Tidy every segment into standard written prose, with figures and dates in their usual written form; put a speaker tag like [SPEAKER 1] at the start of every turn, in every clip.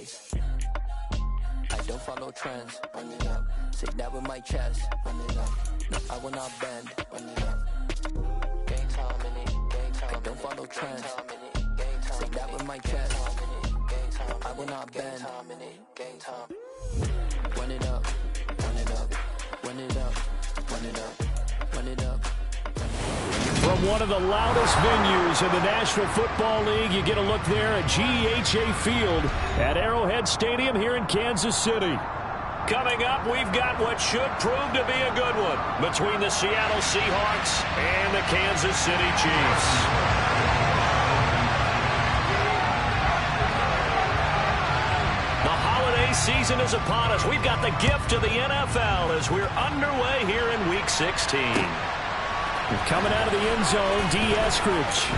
[SPEAKER 1] dice. I don't follow trends. Run it up. Say that with my chest. Run it up. No, I will not bend. Run it up. Game time in it. Game time. I don't follow trends. Say that with my chest. I will not bend. Game time. Run it up. Run it up. Run it up. Run it up. Run it up.
[SPEAKER 2] From one of the loudest venues in the National Football League, you get a look there at GEHA Field at Arrowhead Stadium here in Kansas City. Coming up, we've got what should prove to be a good one between the Seattle Seahawks and the Kansas City Chiefs. The holiday season is upon us. We've got the gift of the NFL as we're underway here in Week 16. Coming out of the end zone, D. Eskridge.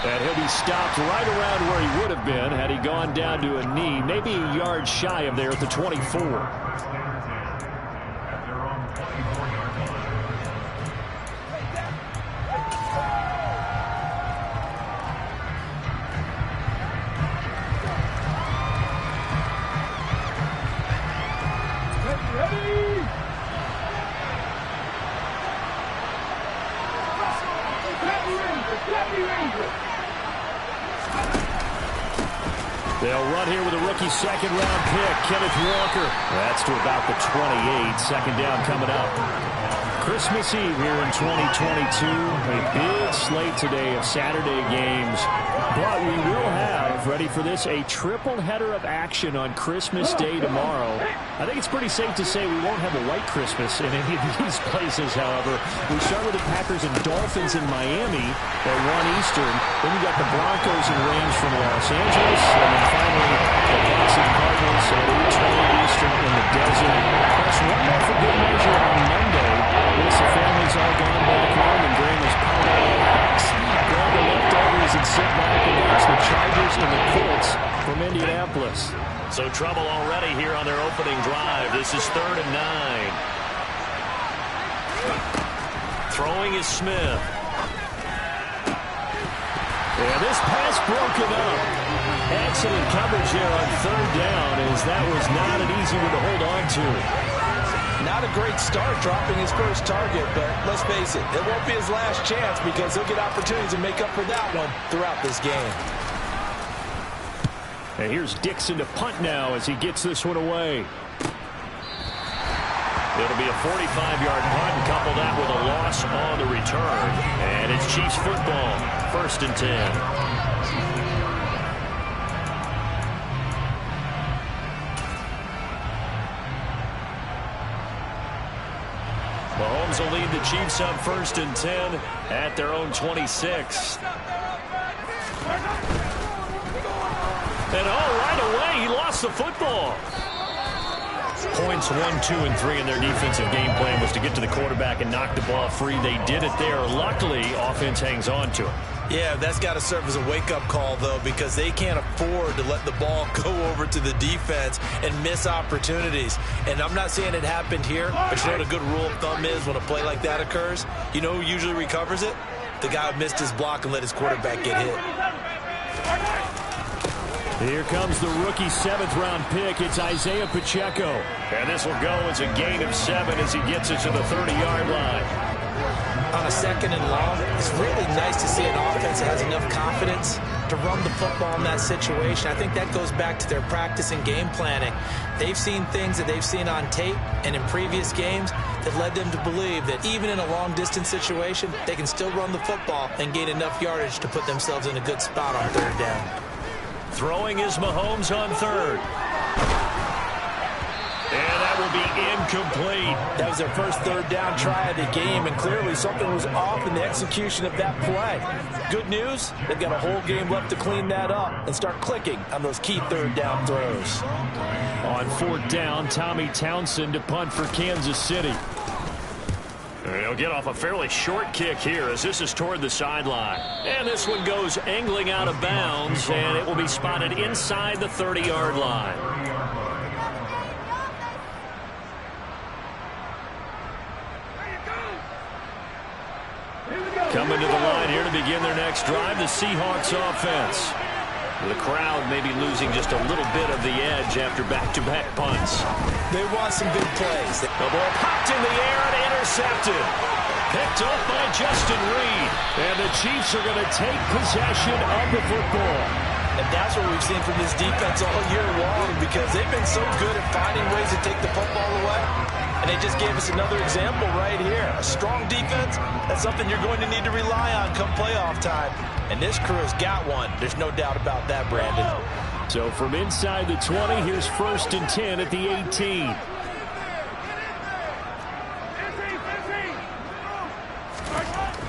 [SPEAKER 2] And he'll be stopped right around where he would have been had he gone down to a knee, maybe a yard shy of there at the 24. They'll run here with a rookie second-round pick, Kenneth Walker. That's to about the 28. Second down coming up. Christmas Eve here in 2022. A big slate today of Saturday games. But we will have, ready for this, a triple header of action on Christmas Day tomorrow. I think it's pretty safe to say we won't have a white Christmas in any of these places, however. We start with the Packers and Dolphins in Miami at 1 Eastern. Then you got the Broncos and Rams from Los Angeles. And then finally, the Bucs and Cardinals at 8:20 Eastern in the desert. Plus, one more for good measure on Monday. Yes, the family's all gone back home, and Grandma's pounding all hacks. Grab the leftovers and sit back and watch the Chargers and the Colts from Indianapolis. So trouble already here on their opening drive. This is 3rd and 9. Throwing is Smith. And this pass broken up. Excellent coverage here on 3rd down, as that was not an easy one to hold on to.
[SPEAKER 3] Not a great start dropping his first target, but let's face it, it won't be his last chance because he'll get opportunities to make up for that one throughout this game.
[SPEAKER 2] And here's Dixon to punt now as he gets this one away. It'll be a 45-yard punt, and couple that with a loss on the return. And it's Chiefs football, 1st and 10. Mahomes will lead the Chiefs up 1st and 10 at their own 26. And right away, he lost the football. Points 1, 2, and 3 in their defensive game plan was to get to the quarterback and knock the ball free. They did it there. Luckily, offense hangs on to it.
[SPEAKER 3] Yeah, that's got to serve as a wake-up call, though, because they can't afford to let the ball go over to the defense and miss opportunities. And I'm not saying it happened here, but you know what a good rule of thumb is when a play like that occurs? You know who usually recovers it? The guy who missed his block and let his quarterback get hit.
[SPEAKER 2] Here comes the rookie 7th-round pick. It's Isaiah Pacheco. And this will go as a gain of 7 as he gets it to the 30-yard line.
[SPEAKER 3] On a 2nd and long, it's really nice to see an offense that has enough confidence to run the football in that situation. I think that goes back to their practice and game planning. They've seen things that they've seen on tape and in previous games that led them to believe that even in a long-distance situation, they can still run the football and gain enough yardage to put themselves in a good spot on 3rd down.
[SPEAKER 2] Throwing is Mahomes on 3rd. And that will be incomplete.
[SPEAKER 3] That was their first 3rd down try of the game, and clearly something was off in the execution of that play. Good news, they've got a whole game left to clean that up and start clicking on those key 3rd down throws.
[SPEAKER 2] On 4th down, Tommy Townsend to punt for Kansas City. He'll get off a fairly short kick here as this is toward the sideline. And this one goes angling out of bounds, and it will be spotted inside the 30-yard line. Coming to the line here to begin their next drive, the Seahawks offense. The crowd maybe losing just a little bit of the edge after back-to-back punts.
[SPEAKER 3] They want some big plays.
[SPEAKER 2] The ball popped in the air and intercepted. Picked up by Justin Reed. And the Chiefs are going to take possession of the football.
[SPEAKER 3] And that's what we've seen from this defense all year long, because they've been so good at finding ways to take the football away. And they just gave us another example right here. A strong defense, that's something you're going to need to rely on come playoff time. And this crew has got one. There's no doubt about that, Brandon.
[SPEAKER 2] So from inside the 20, here's 1st and 10 at the 18.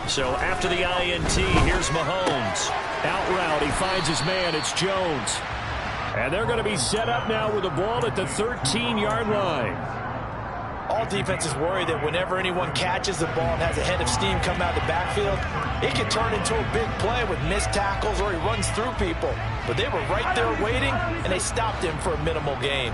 [SPEAKER 2] So after the INT, here's Mahomes. Out route, he finds his man. It's Jones. And they're going to be set up now with the ball at the 13-yard line.
[SPEAKER 3] All defenses worry that whenever anyone catches the ball and has a head of steam come out of the backfield, it can turn into a big play with missed tackles or he runs through people. But they were right there waiting, and they stopped him for a minimal gain.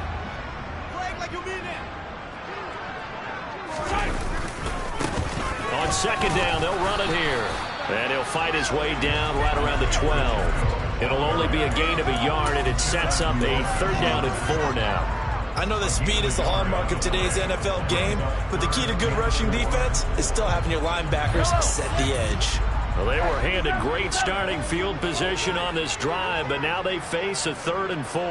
[SPEAKER 2] On 2nd down, they'll run it here. And he'll fight his way down right around the 12. It'll only be a gain of a yard, and it sets up a 3rd down and 4 now.
[SPEAKER 3] I know that speed is the hallmark of today's NFL game, but the key to good rushing defense is still having your linebackers set the edge.
[SPEAKER 2] Well, they were handed great starting field position on this drive, but now they face a 3rd and 4.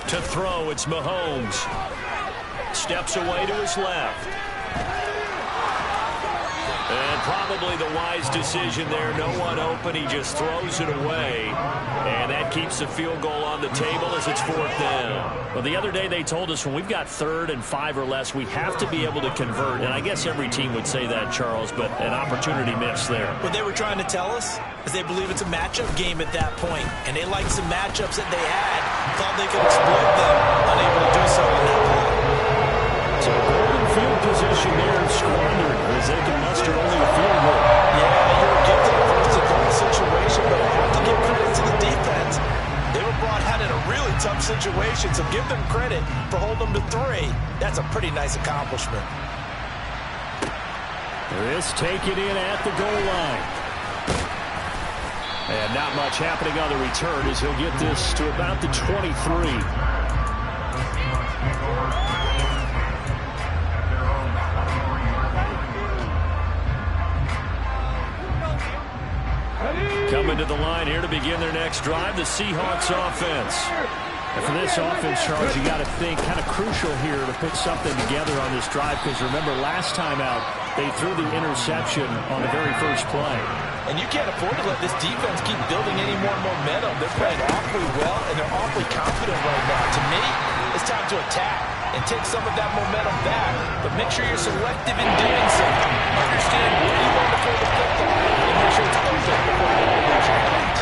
[SPEAKER 2] To throw, it's Mahomes. Steps away to his left. And probably the wise decision there. No one open. He just throws it away. And that keeps the field goal on the table as it's 4th down. Well, the other day they told us when we've got 3rd and 5 or less, we have to be able to convert. And I guess every team would say that, Charles, but an opportunity missed there.
[SPEAKER 3] What they were trying to tell us is they believe it's a matchup game at that point. And they liked some matchups that they had. Thought they could exploit them. Unable to do so on that play.
[SPEAKER 2] So golden field position there and squandered as they can muster only a field goal.
[SPEAKER 3] Yeah, you were gifted a 1st and goal situation, but I have to give credit to the defense. They were brought out in a really tough situation, so give them credit for holding them to 3. That's a pretty nice accomplishment.
[SPEAKER 2] This taken in at the goal line. And not much happening on the return as he'll get this to about the 23. Coming to the line here to begin their next drive, the Seahawks offense. And for this offense, Charles, you got to think kind of crucial here to put something together on this drive, because remember last time out they threw the interception on the very first play.
[SPEAKER 3] And you can't afford to let this defense keep building any more momentum. They're playing awfully well, and they're awfully confident right now. To me, it's time to attack and take some of that momentum back, but make sure you're selective in doing so. Understand where you want to throw the football, and make sure it's open before you reach your hands.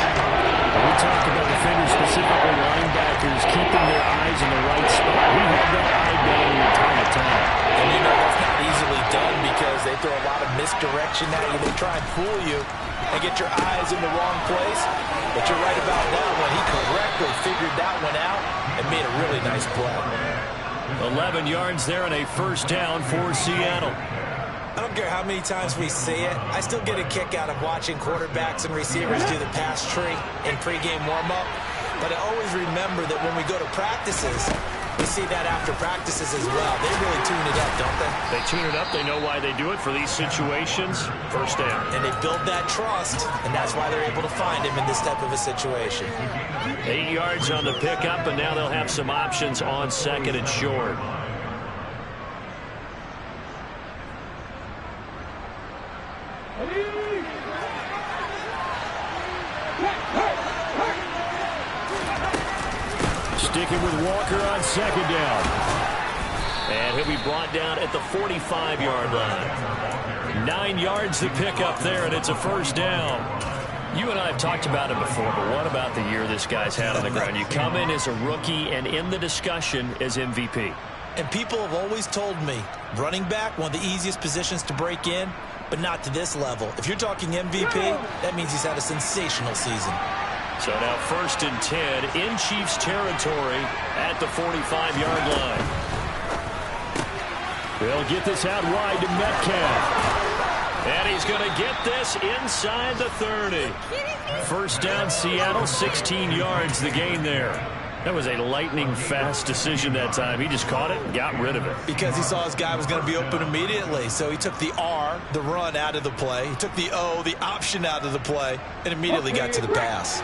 [SPEAKER 2] We talked about defenders, specifically linebackers, keeping their eyes in the right spot. We have that eye down time to time.
[SPEAKER 3] And you know that's not easily done because they throw a lot of misdirection at you. They try and fool you and get your eyes in the wrong place. But you're right about that one. He correctly figured that one out and made a really nice play.
[SPEAKER 2] 11 yards there and a 1st down for Seattle.
[SPEAKER 3] I don't care how many times we see it. I still get a kick out of watching quarterbacks and receivers do the pass tree in pregame warm-up. But I always remember that when we go to practices, we see that after practices as well. They really tune it up, don't they?
[SPEAKER 2] They tune it up. They know why they do it for these situations. 1st down.
[SPEAKER 3] And they build that trust, and that's why they're able to find him in this type of a situation.
[SPEAKER 2] 8 yards on the pickup, and now they'll have some options on 2nd and short. Sticking with Walker on 2nd down. And he'll be brought down at the 45-yard line. 9 yards to pick up there, and it's a 1st down. You and I have talked about it before, but what about the year this guy's had on the ground? You come in as a rookie and in the discussion as MVP.
[SPEAKER 3] And people have always told me, running back, one of the easiest positions to break in, but not to this level. If you're talking MVP, that means he's had a sensational season.
[SPEAKER 2] So now 1st and 10 in Chiefs territory at the 45-yard line. They'll get this out wide to Metcalf. And he's going to get this inside the 30. First down, Seattle, 16 yards the gain there. That was a lightning-fast decision that time. He just caught it and got rid of it.
[SPEAKER 3] Because he saw his guy was going to be open immediately. So he took the R, the run, out of the play. He took the O, the option, out of the play, and immediately got to the pass.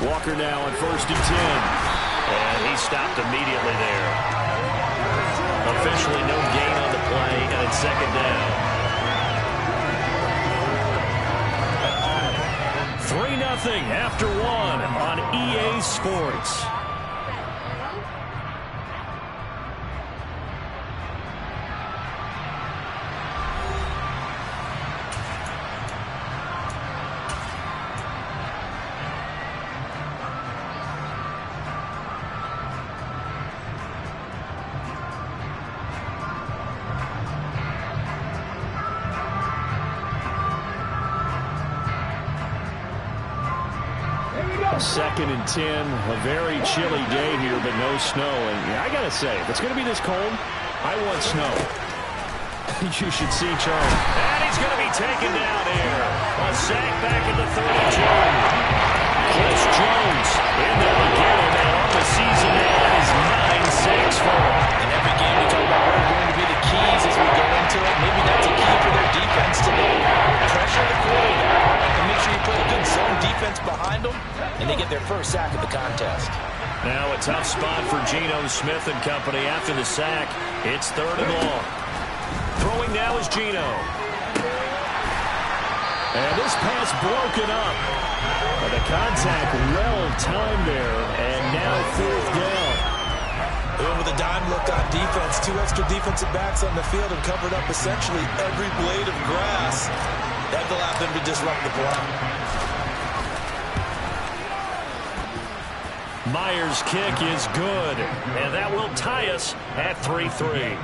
[SPEAKER 2] Walker now on 1st and 10. And he stopped immediately there. Officially no gain on the play, and it's 2nd down. 3-0 after 1 on EA Sports. Second and 10, a very chilly day here, but no snow. And I got to say, if it's going to be this cold, I want snow. You should see Charles. And he's going to be taken down here. A sack back at the 32. Chris Jones in there again, and on the season that is 9-6 for him.
[SPEAKER 3] In every game we talk about what are going to be the keys as we go into it. Maybe that's a key for their defense today. Pressure the quarterback and make sure you put a good zone defense behind them, and they get their first sack of the contest.
[SPEAKER 2] Now a tough spot for Geno Smith and company after the sack. It's 3rd and long. Throwing now is Geno. And this pass broken up. But the contact well timed there, and now 4th down.
[SPEAKER 3] And with a dime look on defense, 2 extra defensive backs on the field and covered up essentially every blade of grass. That allowed them to disrupt the play.
[SPEAKER 2] Myers' kick is good, and that will tie us at 3-3.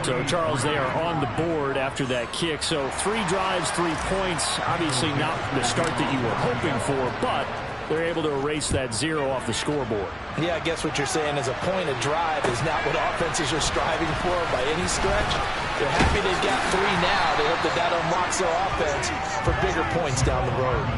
[SPEAKER 2] So, Charles, they are on the board after that kick. So 3 drives, 3 points. Obviously not the start that you were hoping for, but they're able to erase that 0 off the scoreboard.
[SPEAKER 3] Yeah, I guess what you're saying is a point of drive is not what offenses are striving for by any stretch. They're happy they've got 3 now. They hope that that unlocks their offense for bigger points down the road.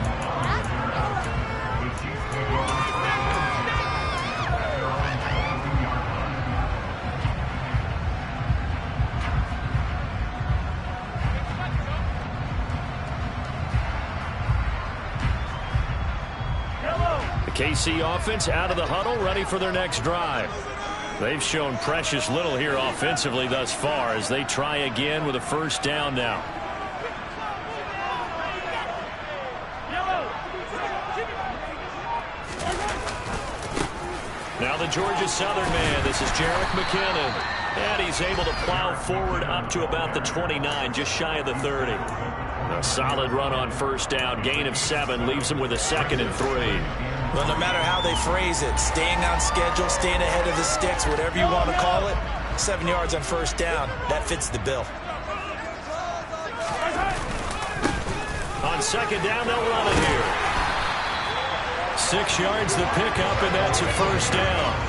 [SPEAKER 2] KC offense out of the huddle, ready for their next drive. They've shown precious little here offensively thus far as they try again with a 1st down now. Now the Georgia Southern man, this is Jerick McKinnon. And he's able to plow forward up to about the 29, just shy of the 30. A solid run on 1st down, gain of 7, leaves him with a 2nd and 3.
[SPEAKER 3] Well, no matter how they phrase it, staying on schedule, staying ahead of the sticks, whatever you want to call it, 7 yards on 1st down, that fits the bill.
[SPEAKER 2] On 2nd down, they'll run it here. 6 yards the pickup, and that's a 1st down.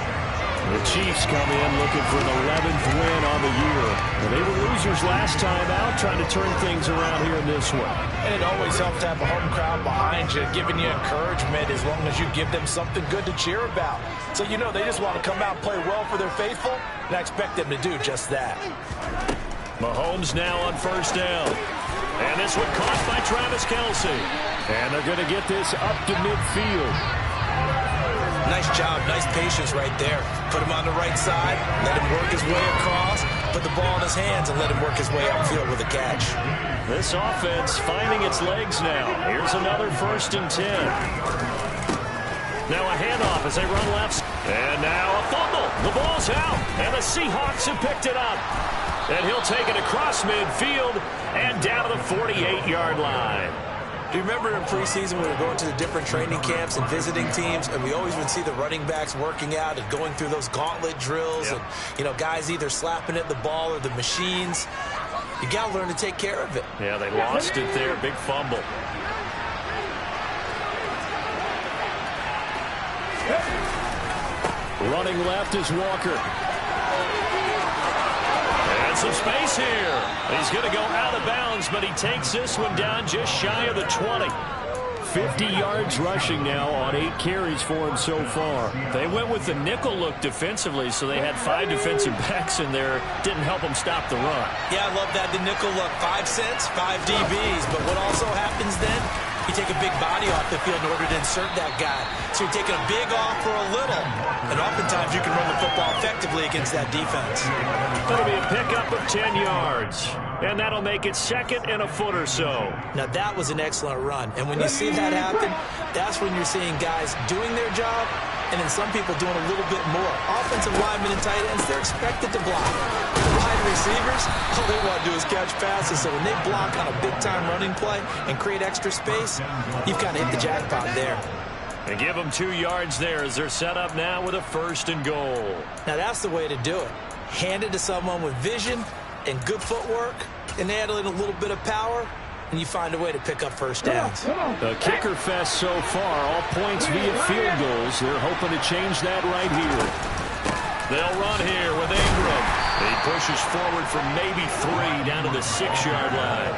[SPEAKER 2] The Chiefs come in looking for an 11th win on the year. And they were losers last time out, trying to turn things around here in this one.
[SPEAKER 3] And it always helps to have a home crowd behind you, giving you encouragement as long as you give them something good to cheer about. So you know they just want to come out and play well for their faithful, and I expect them to do just that.
[SPEAKER 2] Mahomes now on 1st down. And this one caught by Travis Kelce. And they're going to get this up to midfield.
[SPEAKER 3] Nice job, nice patience right there. Put him on the right side, let him work his way across, put the ball in his hands, and let him work his way upfield with a catch.
[SPEAKER 2] This offense finding its legs now. Here's another 1st and 10. Now a handoff as they run left. And now a fumble. The ball's out, and the Seahawks have picked it up. And he'll take it across midfield and down to the 48-yard line.
[SPEAKER 3] Do you remember in preseason we were going to the different training camps and visiting teams, and we always would see the running backs working out and going through those gauntlet drills, and, you know, guys either slapping at the ball or the machines. You got to learn to take care of it.
[SPEAKER 2] Yeah, they lost it there. Big fumble. Running left is Walker. And some space here. He's going to go out of bounds, but he takes this one down just shy of the 20. 50 yards rushing now on 8 carries for him so far. They went with the nickel look defensively, so they had 5 defensive backs in there. Didn't help them stop the run.
[SPEAKER 3] Yeah, I love that, the nickel look. 5 cents, 5 DBs. But what also happens then, you take a big body off the field in order to insert that guy. So you're taking a big off for a little. And oftentimes you can run the football effectively against that defense.
[SPEAKER 2] That'll be a pickup of 10 yards. And that'll make it 2nd and a foot or so.
[SPEAKER 3] Now, that was an excellent run. And when you see that happen, that's when you're seeing guys doing their job and then some people doing a little bit more. Offensive linemen and tight ends, they're expected to block. The wide receivers, all they want to do is catch passes. So when they block on a big-time running play and create extra space, you've kind of hit the jackpot there.
[SPEAKER 2] And give them 2 yards there as they're set up now with a 1st and goal.
[SPEAKER 3] Now, that's the way to do it. Hand it to someone with vision and good footwork, and add in a little bit of power, and you find a way to pick up first downs.
[SPEAKER 2] The kicker fest so far, all points via field goals. They're hoping to change that right here. They'll run here with Ingram. He pushes forward for maybe 3 down to the 6-yard line.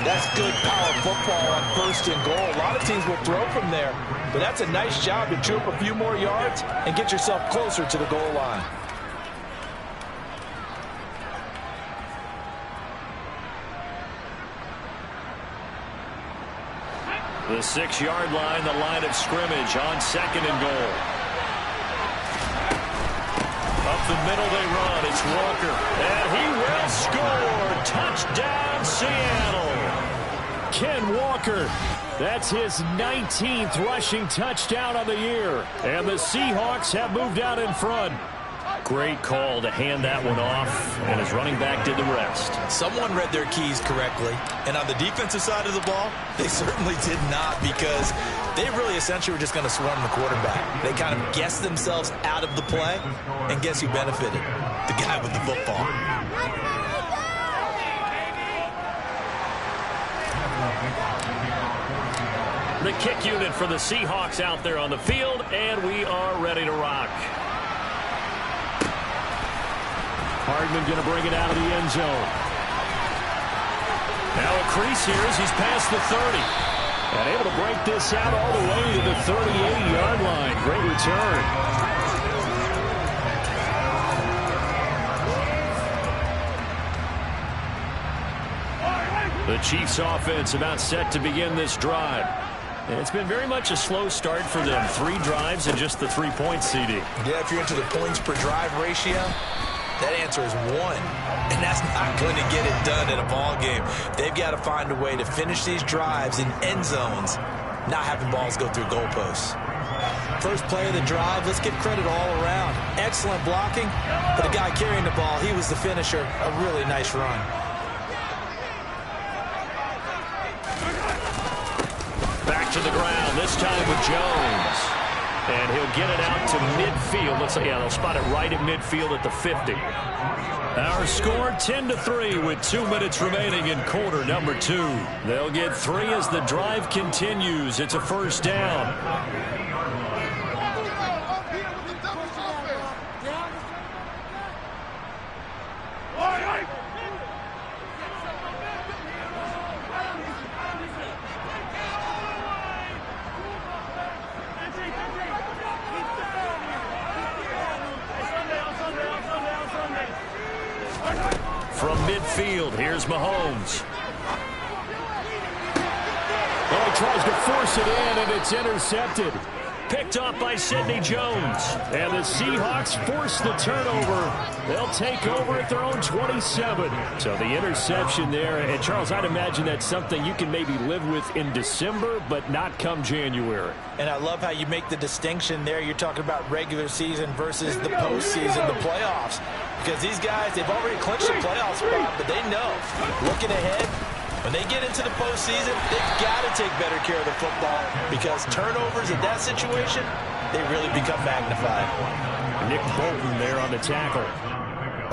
[SPEAKER 3] That's good power football on 1st and goal. A lot of teams will throw from there, but that's a nice job to chew up a few more yards and get yourself closer to the goal line.
[SPEAKER 2] The 6-yard line, the line of scrimmage on 2nd and goal. Up the middle they run. It's Walker. And he will score. Touchdown, Seattle. Ken Walker. That's his 19th rushing touchdown on the year. And the Seahawks have moved out in front. Great call to hand that one off, and his running back did the rest.
[SPEAKER 3] Someone read their keys correctly, and on the defensive side of the ball, they certainly did not, because they really essentially were just going to swarm the quarterback. They kind of guessed themselves out of the play, and guess who benefited? The guy with the football.
[SPEAKER 2] The kick unit for the Seahawks out there on the field, and we are ready to rock. Hardman going to bring it out of the end zone. Now a crease here as he's past the 30. And able to break this out all the way to the 38-yard line. Great return. The Chiefs offense about set to begin this drive. And it's been very much a slow start for them. 3 drives and just the 3 points, CD.
[SPEAKER 3] Yeah, if you're into the points per drive ratio, that answer is 1, and that's not going to get it done in a ball game. They've got to find a way to finish these drives in end zones, not having balls go through goalposts. First play of the drive, let's give credit all around. Excellent blocking, but the guy carrying the ball, he was the finisher. A really nice run.
[SPEAKER 2] Back to the ground, this time with Jones. And he'll get it out to midfield. Looks like, yeah, they'll spot it right at midfield at the 50. Our score 10-3 with 2 minutes remaining in quarter number 2. They'll get 3 as the drive continues. It's a 1st down. From midfield, here's Mahomes. Oh, he tries to force it in, and it's intercepted. Picked off by Sidney Jones. And the Seahawks force the turnover. They'll take over at their own 27. So the interception there. And, Charles, I'd imagine that's something you can maybe live with in December, but not come January.
[SPEAKER 3] And I love how you make the distinction there. You're talking about regular season versus the postseason, the playoffs. Because these guys, they've already clinched the playoff spot, but they know, looking ahead, when they get into the postseason, they've got to take better care of the football, because turnovers in that situation, they really become magnified.
[SPEAKER 2] Nick Bolton there on the tackle.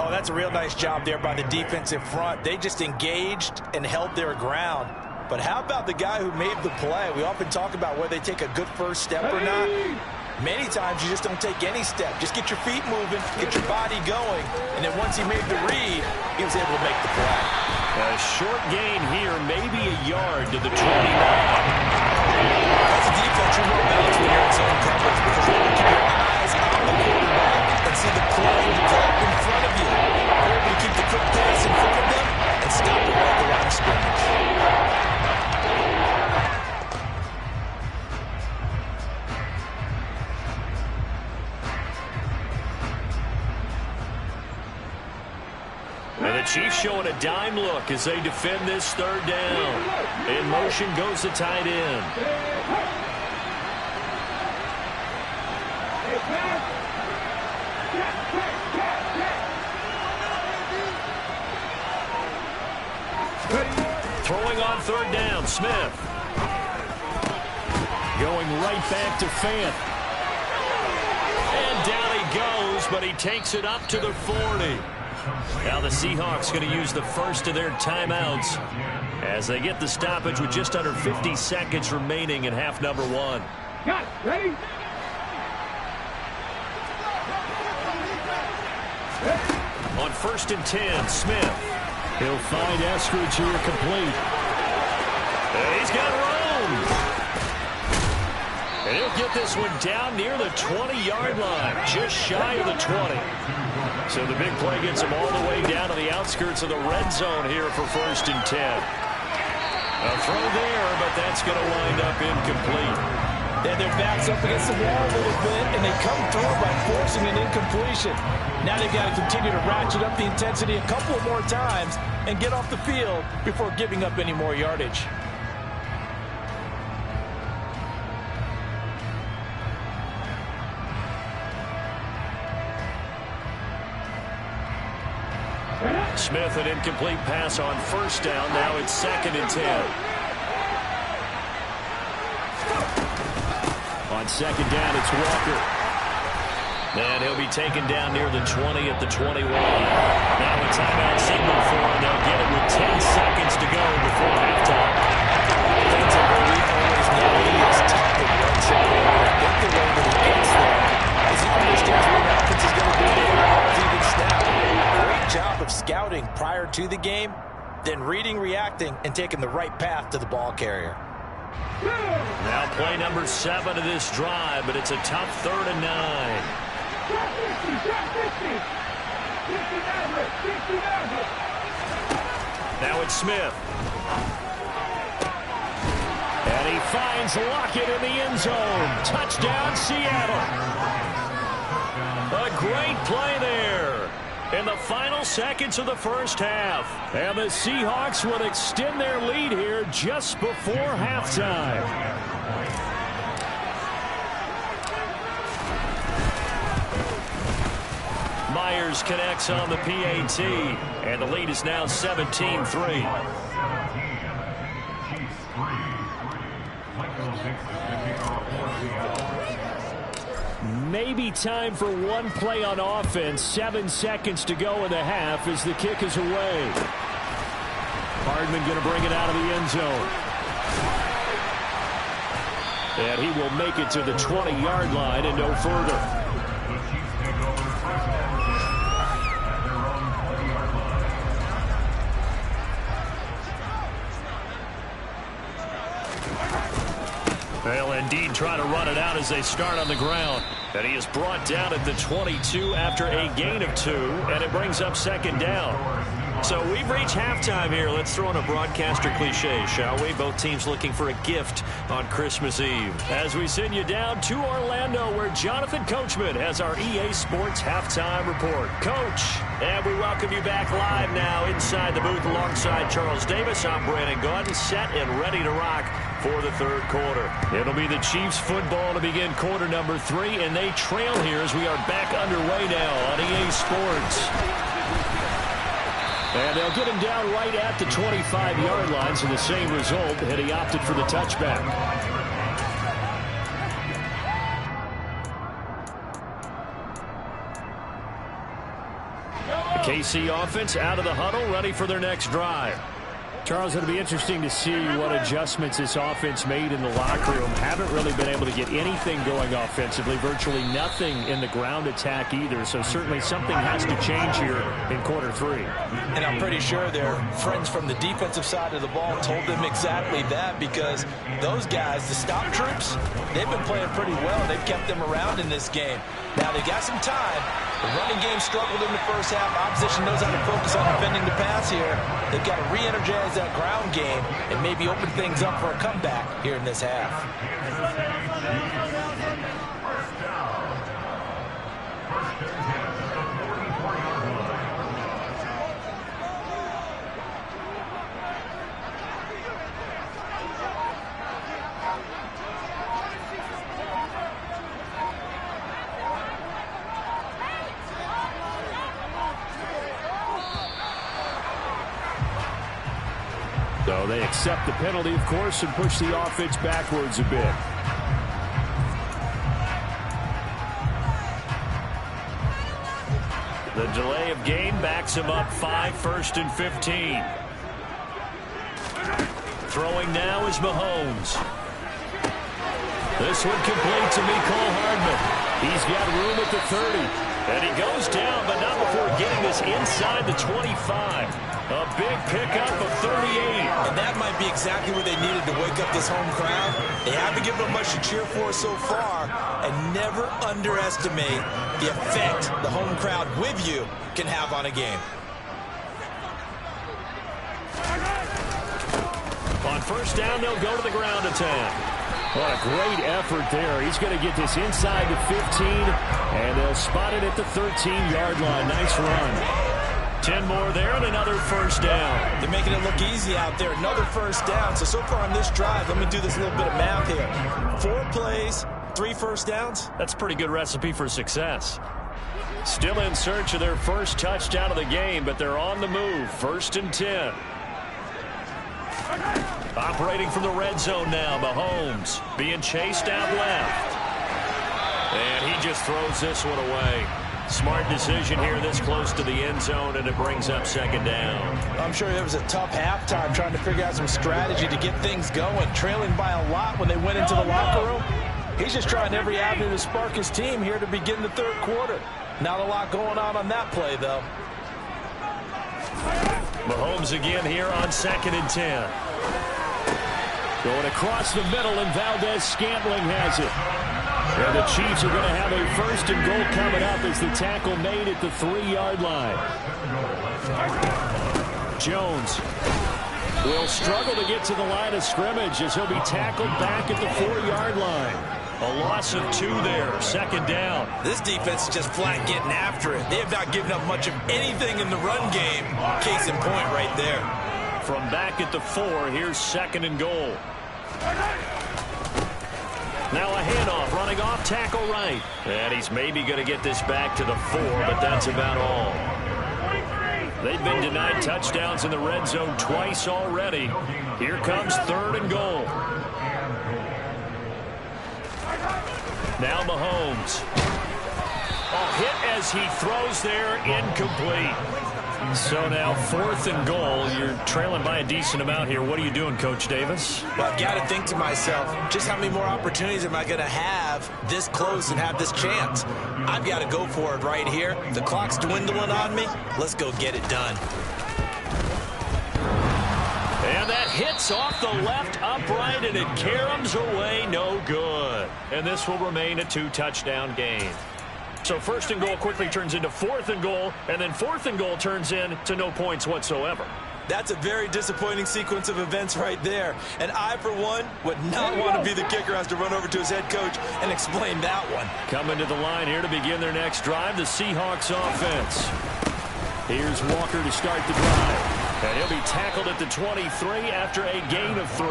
[SPEAKER 3] Oh, that's a real nice job there by the defensive front. They just engaged and held their ground. But how about the guy who made the play? We often talk about whether they take a good first step or not. Many times you just don't take any step. Just get your feet moving, get your body going, and then once he made the read, he was able to make the play.
[SPEAKER 2] A short gain here, maybe a yard to the 29.
[SPEAKER 3] As a defense, you're more balanced when you're in zone coverage because you're able to keep your eyes on the quarterback and see the play develop in front of you. You're able to keep the quick pass in front of them and stop it right at the line of scrimmage.
[SPEAKER 2] And the Chiefs showing a dime look as they defend this third down. In motion goes the tight end. Throwing on third down, Smith. Going right back to Fant. And down he goes, but he takes it up to the 40. Now the Seahawks going to use the first of their timeouts as they get the stoppage with just under 50 seconds remaining in half number 1.
[SPEAKER 4] Got it. Ready?
[SPEAKER 2] On 1st and 10, Smith.
[SPEAKER 4] He'll find Eskridge here complete.
[SPEAKER 2] He's got room. And he'll get this one down near the 20-yard line, just shy of the 20. So the big play gets him all the way down to the outskirts of the red zone here for 1st and 10. A throw there, but that's going to wind up incomplete.
[SPEAKER 3] And their backs up against the wall a little bit, and they come through by forcing an incompletion. Now they've got to continue to ratchet up the intensity a couple more times and get off the field before giving up any more yardage.
[SPEAKER 2] Smith, an incomplete pass on 1st down. Now it's 2nd and 10. On 2nd down, it's Walker. And he'll be taken down near the 20 at the 21. Now a timeout signal for him. They'll get it with 10 seconds to go before halftime.
[SPEAKER 3] That's a we always know he is tough to run support. I think the way that he gets there is he understands what the offense is going to do before the ball's even snapped. Great job of scouting prior to the game, then reading, reacting, and taking the right path to the ball carrier.
[SPEAKER 2] Now play number 7 of this drive, but it's a tough 3rd and 9. Now it's Smith. And he finds Lockett in the end zone. Touchdown, Seattle. A great play there in the final seconds of the first half. And the Seahawks would extend their lead here just before halftime. Myers connects on the PAT, and the lead is now 17-3. Maybe time for one play on offense. 7 seconds to go in the half as the kick is away. Hardman going to bring it out of the end zone. And he will make it to the 20-yard line and no further. They'll indeed try to run it out as they start on the ground. And he is brought down at the 22 after a gain of 2, and it brings up 2nd down. So we've reached halftime here. Let's throw in a broadcaster cliche, shall we? Both teams looking for a gift on Christmas Eve. As we send you down to Orlando, where Jonathan Coachman has our EA Sports halftime report. Coach, and we welcome you back live now inside the booth alongside Charles Davis. I'm Brandon Gaudin, set and ready to rock for the third quarter. It'll be the Chiefs football to begin quarter number 3, and they trail here as we are back underway now on EA Sports. And they'll get him down right at the 25-yard line, so the same result, and he opted for the touchback. The KC offense out of the huddle, ready for their next drive. Charles, it'll be interesting to see what adjustments this offense made in the locker room. Haven't really been able to get anything going offensively, virtually nothing in the ground attack either. So certainly something has to change here in quarter 3.
[SPEAKER 3] And I'm pretty sure their friends from the defensive side of the ball told them exactly that, because those guys, the stop troops, they've been playing pretty well. They've kept them around in this game. Now they got some time. The running game struggled in the first half. Opposition knows how to focus on defending the pass here. They've got to re-energize that ground game and maybe open things up for a comeback here in this half.
[SPEAKER 2] So they accept the penalty, of course, and push the offense backwards a bit. The delay of game backs him up 5, 1st and 15. Throwing now is Mahomes. This one complete to Mecole Hardman. He's got room at the 30. And he goes down, but not before getting this inside the 25. A big pickup of 38.
[SPEAKER 3] And that might be exactly what they needed to wake up this home crowd. They haven't given them much to cheer for so far. And never underestimate the effect the home crowd with you can have on a game.
[SPEAKER 2] On first down, they'll go to the ground attack. What a great effort there. He's going to get this inside the 15, and they'll spot it at the 13-yard line. Nice run. 10 more there and another first down.
[SPEAKER 3] They're making it look easy out there. Another first down. So far on this drive, let me do this little bit of math here. 4 plays, 3 first downs.
[SPEAKER 2] That's a pretty good recipe for success. Still in search of their first touchdown of the game, but they're on the move. 1st and 10. Operating from the red zone now, Mahomes being chased out left. And he just throws this one away. Smart decision here this close to the end zone, and it brings up 2nd down.
[SPEAKER 3] I'm sure there was a tough halftime trying to figure out some strategy to get things going. Trailing by a lot when they went into the locker room. He's just trying every avenue to spark his team here to begin the 3rd quarter. Not a lot going on that play, though.
[SPEAKER 2] Mahomes again here on 2nd and 10. Going across the middle, and Valdez-Scantling has it. And the Chiefs are going to have a 1st and goal coming up as the tackle made at the 3-yard line. Jones will struggle to get to the line of scrimmage as he'll be tackled back at the 4-yard line. A loss of 2 there, 2nd down.
[SPEAKER 3] This defense is just flat getting after it. They have not given up much of anything in the run game. Case in point right there.
[SPEAKER 2] From back at the 4, here's 2nd and goal. Now a handoff, running off tackle right. And he's maybe going to get this back to the 4, but that's about all. They've been denied touchdowns in the red zone twice already. Here comes 3rd and goal. Now Mahomes. A hit as he throws there, incomplete. So now 4th and goal. You're trailing by a decent amount here. What are you doing, Coach Davis?
[SPEAKER 3] Well, I've got to think to myself, just how many more opportunities am I going to have this close and have this chance? I've got to go for it right here. The clock's dwindling on me. Let's go get it done.
[SPEAKER 2] And that hits off the left upright, and it caroms away, no good. And this will remain a 2-touchdown game. So 1st and goal quickly turns into 4th and goal, and then 4th and goal turns into no points whatsoever.
[SPEAKER 3] That's a very disappointing sequence of events right there. And I, for one, would not want to be the kicker, has to run over to his head coach and explain that one.
[SPEAKER 2] Coming to the line here to begin their next drive, the Seahawks offense. Here's Walker to start the drive. And he'll be tackled at the 23 after a gain of 3.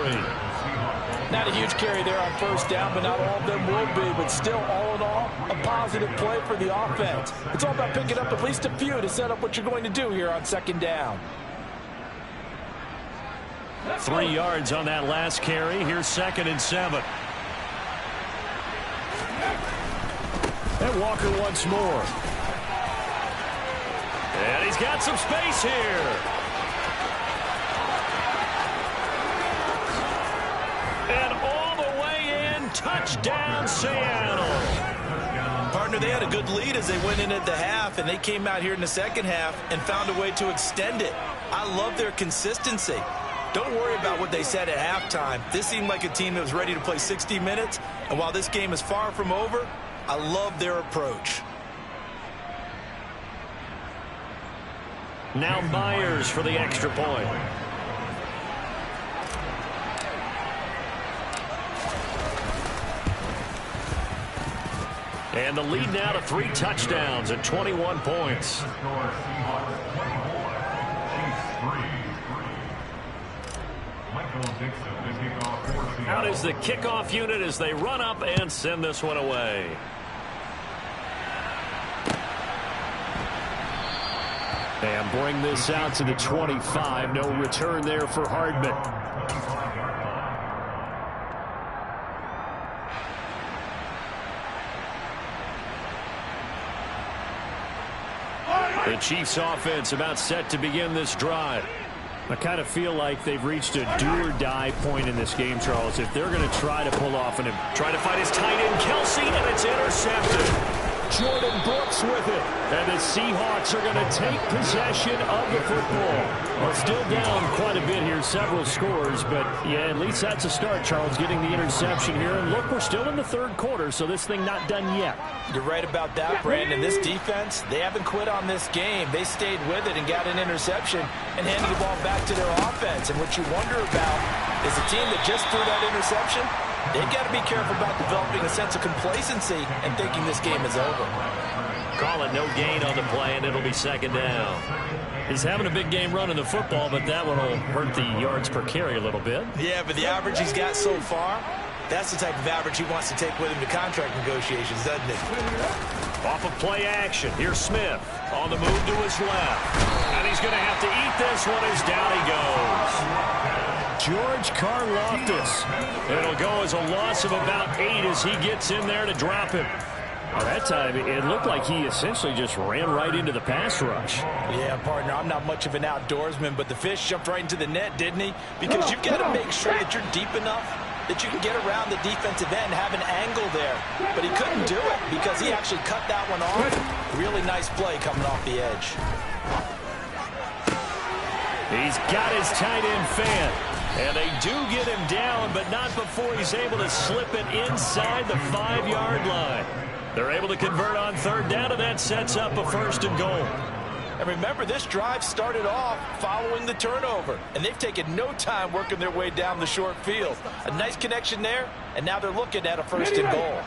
[SPEAKER 3] Not a huge carry there on 1st down, but not all of them will be. But still, all in all, a positive play for the offense. It's all about picking up at least a few to set up what you're going to do here on 2nd down.
[SPEAKER 2] 3 yards on that last carry. Here's 2nd and 7. And Walker once more. And he's got some space here. Touchdown, Seattle.
[SPEAKER 3] Partner, they had a good lead as they went in at the half, and they came out here in the second half and found a way to extend it. I love their consistency. Don't worry about what they said at halftime. This seemed like a team that was ready to play 60 minutes, and while this game is far from over, I love their approach.
[SPEAKER 2] Now Myers for the extra point. And the lead now to 3 touchdowns at 21 points. Out is the kickoff unit as they run up and send this one away. And bring this out to the 25. No return there for Hardman. The Chiefs offense about set to begin this drive. I kind of feel like they've reached a do-or-die point in this game, Charles. If they're going to try to pull off and try to fight his tight end, Kelsey, and it's intercepted. Jordan Brooks with it. And the Seahawks are going to take possession of the football. Well, still down quite a bit here, several scores. But, yeah, at least that's a start, Charles, getting the interception here. And, look, we're still in the third quarter, so this thing not done yet.
[SPEAKER 3] You're right about that, Brandon. This defense, they haven't quit on this game. They stayed with it and got an interception and handed the ball back to their offense. And what you wonder about is a team that just threw that interception, they've got to be careful about developing a sense of complacency and thinking this game is over.
[SPEAKER 2] Call it no gain on the play, and it'll be second down. He's having a big game running the football, but that one will hurt the yards per carry a little bit.
[SPEAKER 3] Yeah, but the average he's got so far, that's the type of average he wants to take with him to contract negotiations, doesn't it?
[SPEAKER 2] Off of play action. Here's Smith on the move to his left. And he's going to have to eat this one as down he goes. George Karlaftis. It'll go as a loss of about 8 as he gets in there to drop him. Well, that time, it looked like he essentially just ran right into the pass rush.
[SPEAKER 3] Yeah, partner, I'm not much of an outdoorsman, but the fish jumped right into the net, didn't he? Because you've got to make sure that you're deep enough that you can get around the defensive end, have an angle there. But he couldn't do it because he actually cut that one off. Really nice play coming off the edge.
[SPEAKER 2] He's got his tight end fan. And they do get him down, but not before he's able to slip it inside the 5-yard line. They're able to convert on third down, and that sets up a first and goal.
[SPEAKER 3] And remember, this drive started off following the turnover, and they've taken no time working their way down the short field. A nice connection there, and now they're looking at a first and goal.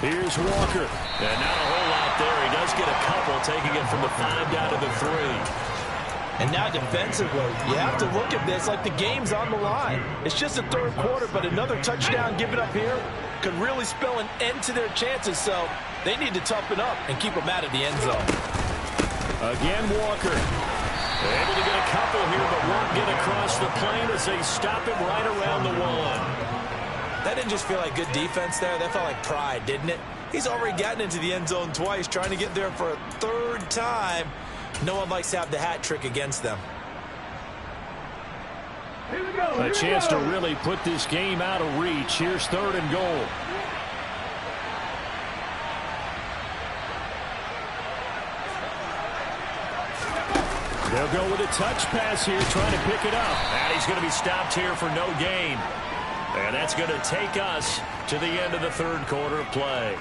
[SPEAKER 2] Here's Walker. And not a whole lot there. He does get a couple, taking it from the 5 down to the 3.
[SPEAKER 3] And now defensively, you have to look at this like the game's on the line. It's just the third quarter, but another touchdown given up here could really spell an end to their chances. So they need to toughen up and keep them out of the end zone.
[SPEAKER 2] Again, Walker. Able to get a couple here, but won't get across the plane as they stop him right around the 1.
[SPEAKER 3] That didn't just feel like good defense there. That felt like pride, didn't it? He's already gotten into the end zone twice, trying to get there for a third time. No one likes to have the hat trick against them.
[SPEAKER 2] A chance to really put this game out of reach. Here's third and goal. They'll go with a touch pass here, trying to pick it up. And he's going to be stopped here for no gain. And that's going to take us to the end of the third quarter of play.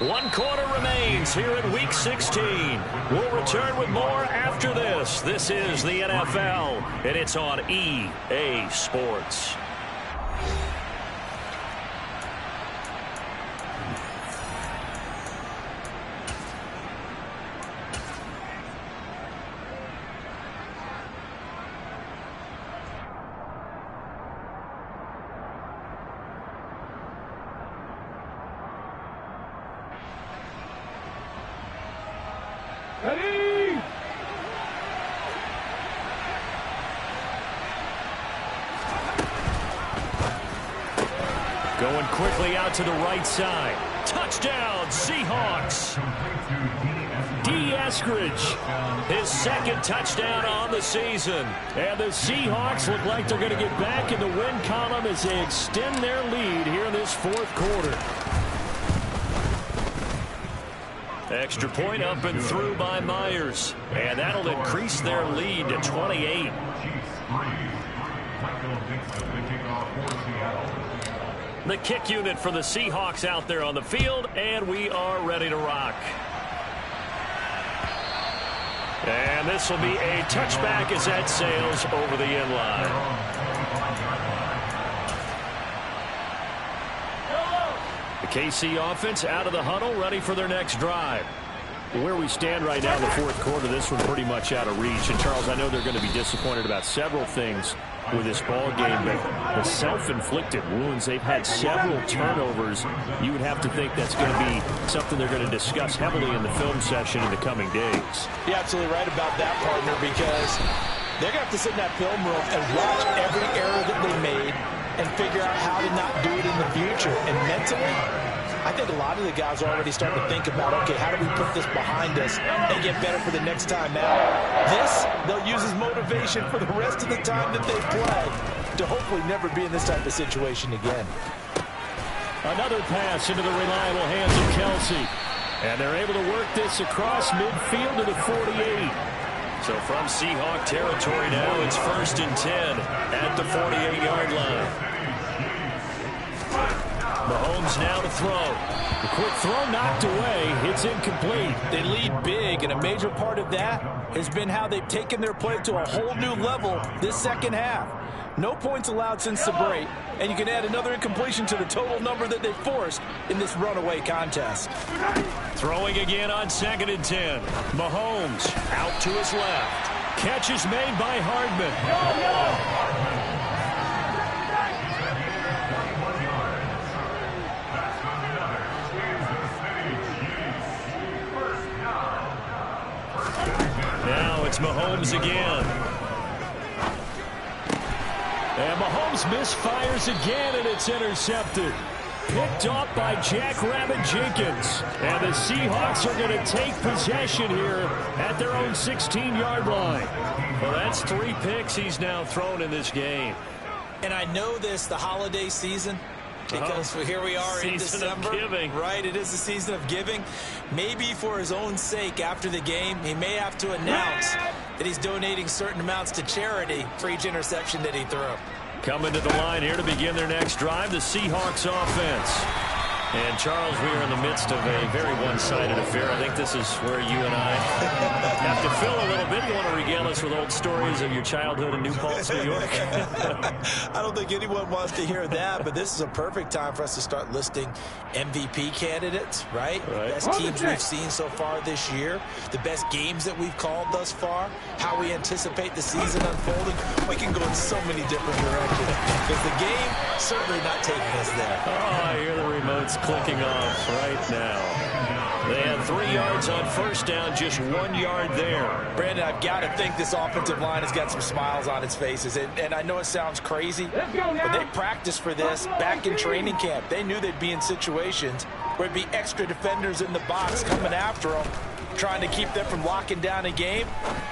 [SPEAKER 2] 1 quarter remains here in Week 16. We'll return with more after this. This is the NFL, and it's on EA Sports.
[SPEAKER 4] Ready?
[SPEAKER 2] Going quickly out to the right side. Touchdown, Seahawks. D. Eskridge, his second touchdown on the season. And the Seahawks look like they're going to get back in the win column as they extend their lead here in this fourth quarter. Extra point up and through by Myers. And that'll increase their lead to 28. The kick unit for the Seahawks out there on the field, and we are ready to rock. And this will be a touchback as that sails over the end line. The KC offense out of the huddle, ready for their next drive. Where we stand right now in the fourth quarter, this one pretty much out of reach. And, Charles, I know they're going to be disappointed about several things with this ball game, but the self-inflicted wounds, they've had several turnovers. You would have to think that's going to be something they're going to discuss heavily in the film session in the coming days.
[SPEAKER 3] You're absolutely right about that, partner, because they're going to have to sit in that film room and watch every error that they made and figure out how to not do it in the future. And mentally, I think a lot of the guys are already starting to think about, okay, how do we put this behind us and get better for the next time out? This, they'll use as motivation for the rest of the time that they play to hopefully never be in this type of situation again.
[SPEAKER 2] Another pass into the reliable hands of Kelsey. And they're able to work this across midfield to the 48. So from Seahawk territory now, it's 1st and 10 at the 48-yard line. Mahomes now to throw. The quick throw knocked away. It's incomplete.
[SPEAKER 3] They lead big, and a major part of that has been how they've taken their play to a whole new level this second half. No points allowed since the break, and you can add another incompletion to the total number that they forced in this runaway contest.
[SPEAKER 2] Throwing again on 2nd and 10. Mahomes out to his left. Catch is made by Hardman. Now it's Mahomes again. And Mahomes misfires again, and it's intercepted. Picked off by Jackrabbit Jenkins. And the Seahawks are going to take possession here at their own 16-yard line. Well, that's 3 picks he's now thrown in this game.
[SPEAKER 3] And I know this, the holiday season, because here we are in December. Right, it is the season of giving. Maybe for his own sake after the game, he may have to announce that he's donating certain amounts to charity for each interception that he threw.
[SPEAKER 2] Coming to the line here to begin their next drive, the Seahawks offense. And, Charles, we are in the midst of a very one-sided affair. I think this is where you and I have to fill a little bit. You want to regale us with old stories of your childhood in New Paltz, New York?
[SPEAKER 3] I don't think anyone wants to hear that, but this is a perfect time for us to start listing MVP candidates, right? Best teams we've seen so far this year, the best games that we've called thus far, how we anticipate the season unfolding. We can go in so many different directions because the game certainly not taking us there.
[SPEAKER 2] Oh, I hear the remotes clicking off right now. They had 3 yards on first down, just 1 yard there.
[SPEAKER 3] Brandon, I've got to think this offensive line has got some smiles on its faces. And I know it sounds crazy, but they practiced for this back in training camp. They knew they'd be in situations where it'd be extra defenders in the box coming after them, trying to keep them from locking down a game.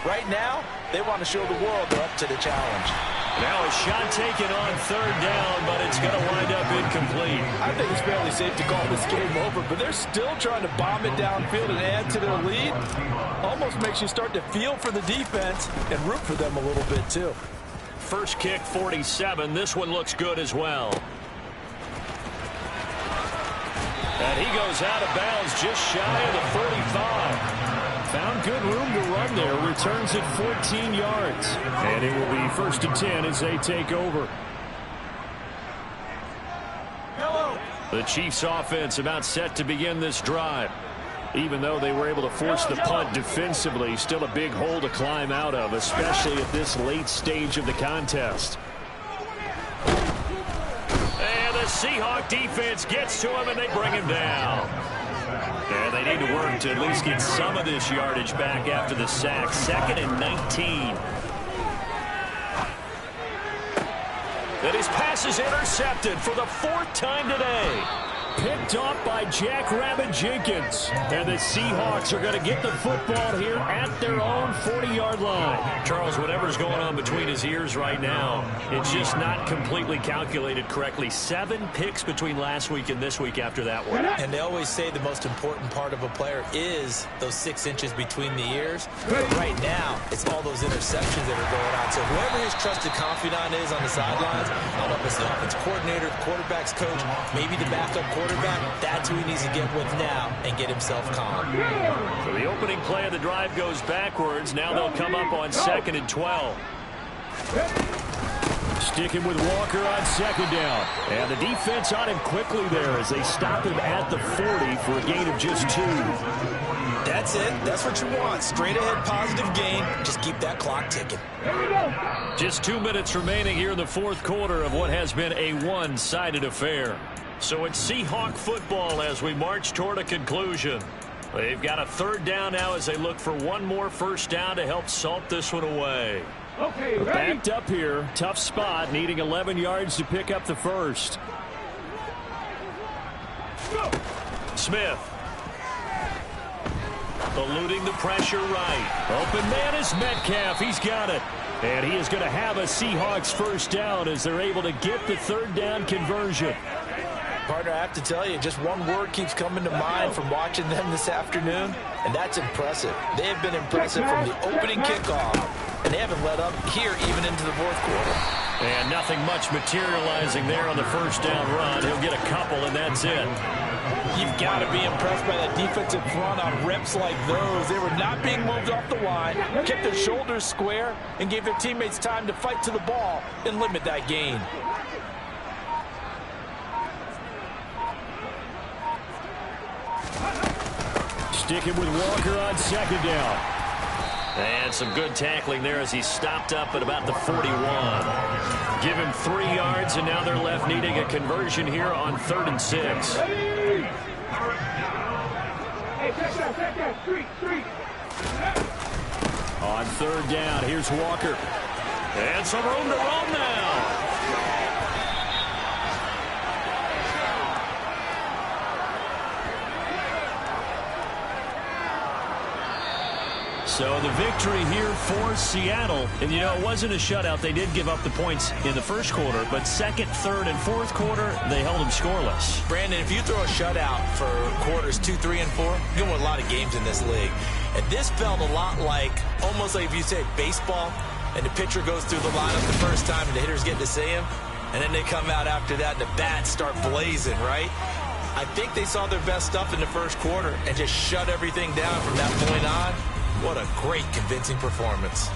[SPEAKER 3] Right now, they want to show the world they're up to the challenge.
[SPEAKER 2] Now a shot taken on 3rd down, but it's going to wind up incomplete.
[SPEAKER 3] I think it's fairly safe to call this game over, but they're still trying to bomb it downfield and add to their lead. Almost makes you start to feel for the defense and root for them a little bit, too.
[SPEAKER 2] First kick, 47. This one looks good as well. And he goes out of bounds just shy of the 45. Found good room to run there. Returns it 14 yards. And it will be 1st and 10 as they take over. The Chiefs offense about set to begin this drive. Even though they were able to force the punt defensively, still a big hole to climb out of, especially at this late stage of the contest. And the Seahawk defense gets to him, and they bring him down. And they need to work to at least get some of this yardage back after the sack. 2nd and 19. That his pass is intercepted for the 4th time today. picked off by Jackrabbit Jenkins. And the Seahawks are going to get the football here at their own 40-yard line.
[SPEAKER 4] Charles, whatever's going on between his ears right now, it's just not completely calculated correctly. 7 picks between last week and this week after that one.
[SPEAKER 3] And they always say the most important part of a player is those 6 inches between the ears. But right now, it's all those interceptions that are going on. So whoever his trusted confidant is on the sidelines, I don't know if it's the offensive coordinator, quarterback's coach, maybe the backup quarterback, that's who he needs to get with now and get himself calm.
[SPEAKER 4] So the opening play of the drive goes backwards. Now they'll come up on 2nd and 12.
[SPEAKER 2] Sticking with Walker on 2nd down. And the defense on him quickly there as they stop him at the 40 for a gain of just 2.
[SPEAKER 3] That's it. That's what you want. Straight ahead positive gain. Just keep that clock ticking.
[SPEAKER 4] Just 2 minutes remaining here in the fourth quarter of what has been a one-sided affair. So it's Seahawk football as we march toward a conclusion. They've got a 3rd down now as they look for one more first down to help salt this one away.
[SPEAKER 2] Okay, backed up here. Tough spot, needing 11 yards to pick up the first.
[SPEAKER 4] Smith. Eluding the pressure right.
[SPEAKER 2] Open man is Metcalf. He's got it. And he is going to have a Seahawks first down as they're able to get the 3rd down conversion.
[SPEAKER 3] Partner, I have to tell you, just one word keeps coming to mind from watching them this afternoon, and that's impressive. They have been impressive from the opening kickoff, and they haven't let up here even into the fourth quarter.
[SPEAKER 4] And nothing much materializing there on the first down run. He'll get a couple, and that's it.
[SPEAKER 3] You've got to be impressed by that defensive front on reps like those. They were not being moved off the line, kept their shoulders square, and gave their teammates time to fight to the ball and limit that gain.
[SPEAKER 2] Sticking with Walker on 2nd down.
[SPEAKER 4] And some good tackling there as he stopped up at about the 41. Give him 3 yards, and now they're left needing a conversion here on 3rd and 6.
[SPEAKER 2] On 3rd down, here's Walker.
[SPEAKER 4] And some room to run now.
[SPEAKER 2] So the victory here for Seattle. And, you know, it wasn't a shutout. They did give up the points in the first quarter. But 2nd, 3rd, and 4th quarter, they held them scoreless.
[SPEAKER 3] Brandon, if you throw a shutout for quarters 2, 3, and 4, you're going to win a lot of games in this league. And this felt a lot like, almost like if you say baseball, and the pitcher goes through the lineup the first time, and the hitters get to see him, and then they come out after that, and the bats start blazing, right? I think they saw their best stuff in the first quarter and just shut everything down from that point on. What a great, convincing performance.